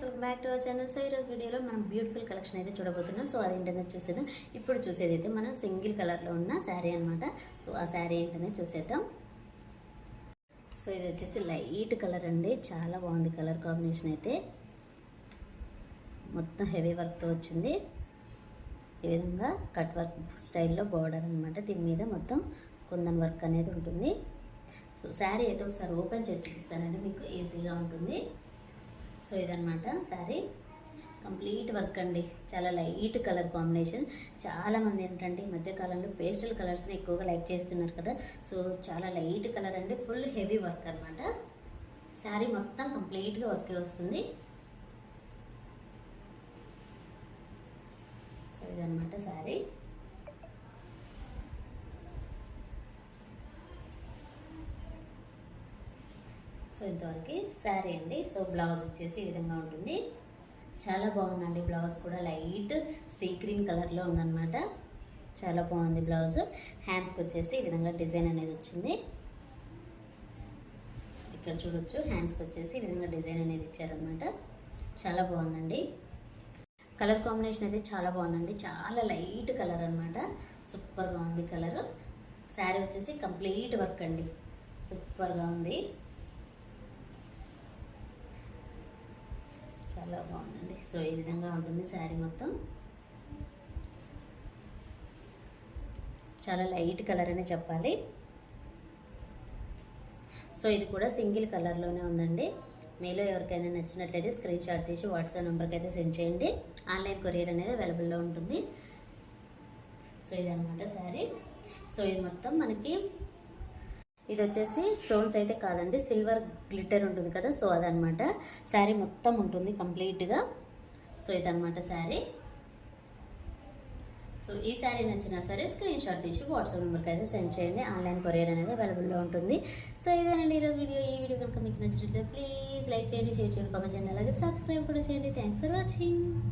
Welcome back to our channel. So ఈరోజు వీడియోలో మనం బ్యూటిఫుల్ కలెక్షన్ అయితే చూడబోతున్నాం. సో అదేంటనేది చూసేద్దాం. ఇప్పుడు చూసేది అయితే మన సింగిల్ కలర్లో ఉన్న శారీ అనమాట. సో ఆ శారీ ఏంటనేది చూసేద్దాం. సో ఇది వచ్చేసి లైట్ కలర్ అండి, చాలా బాగుంది కలర్ కాంబినేషన్ అయితే. మొత్తం హెవీ వర్క్తో వచ్చింది. ఈ విధంగా కట్ వర్క్ స్టైల్లో బోర్డర్ అనమాట. దీని మీద మొత్తం కుందన్ వర్క్ అనేది ఉంటుంది. సో శారీ అయితే ఒకసారి ఓపెన్ చేసి చూపిస్తానండి, మీకు ఈజీగా ఉంటుంది. సో ఇదనమాట శారీ, కంప్లీట్ వర్క్ అండి. చాలా లైట్ కలర్ కాంబినేషన్. చాలామంది ఏంటంటే ఈ మధ్యకాలంలో పేస్టల్ కలర్స్ని ఎక్కువగా లైక్ చేస్తున్నారు కదా. సో చాలా లైట్ కలర్ అండి, ఫుల్ హెవీ వర్క్ అనమాట. శారీ మొత్తం కంప్లీట్గా వర్కే వస్తుంది. సో ఇదనమాట శారీ. సో ఇంతవరకు శారీ అండి. సో బ్లౌజ్ వచ్చేసి ఈ విధంగా ఉంటుంది. చాలా బాగుందండి. బ్లౌజ్ కూడా లైట్ సీ గ్రీన్ కలర్లో ఉందన్నమాట. చాలా బాగుంది బ్లౌజ్. హ్యాండ్స్కి వచ్చేసి ఈ విధంగా డిజైన్ అనేది వచ్చింది. ఇక్కడ చూడొచ్చు, హ్యాండ్స్కి వచ్చేసి ఈ విధంగా డిజైన్ అనేది ఇచ్చారనమాట. చాలా బాగుందండి. కలర్ కాంబినేషన్ అయితే చాలా బాగుందండి. చాలా లైట్ కలర్ అనమాట. సూపర్గా ఉంది కలర్. శారీ వచ్చేసి కంప్లీట్ వర్క్ అండి, సూపర్గా ఉంది. చాలా బాగుందండి. సో ఈ విధంగా ఉంటుంది శారీ మొత్తం. చాలా లైట్ కలర్ అనే చెప్పాలి. సో ఇది కూడా సింగిల్ కలర్లోనే ఉందండి. మీలో ఎవరికైనా నచ్చినట్లయితే స్క్రీన్ షాట్ తీసి వాట్సాప్ నెంబర్కి అయితే సెండ్ చేయండి. ఆన్లైన్ కొరియర్ అనేది అవైలబుల్లో ఉంటుంది. సో ఇదన్నమాట శారీ. సో ఇది మొత్తం మనకి, ఇది వచ్చేసి స్టోన్స్ అయితే కాదండి, సిల్వర్ గ్లిటర్ ఉంటుంది కదా. సో అదనమాట శారీ మొత్తం ఉంటుంది కంప్లీట్గా. సో ఇదనమాట శారీ. సో ఈ శారీ నచ్చినా సరే స్క్రీన్ షాట్ తీసి వాట్సాప్ నెంబర్కి అయితే సెండ్ చేయండి. ఆన్లైన్ కొరియర్ అనేది అవైలబుల్లో ఉంటుంది. సో ఇదేనండి ఈరోజు వీడియో. ఈ వీడియో కనుక మీకు నచ్చినట్లయితే ప్లీజ్ లైక్ చేయండి, షేర్ చేయండి, కామెంట్ చేయండి, అలాగే సబ్స్క్రైబ్ కూడా చేయండి. Thanks for watching.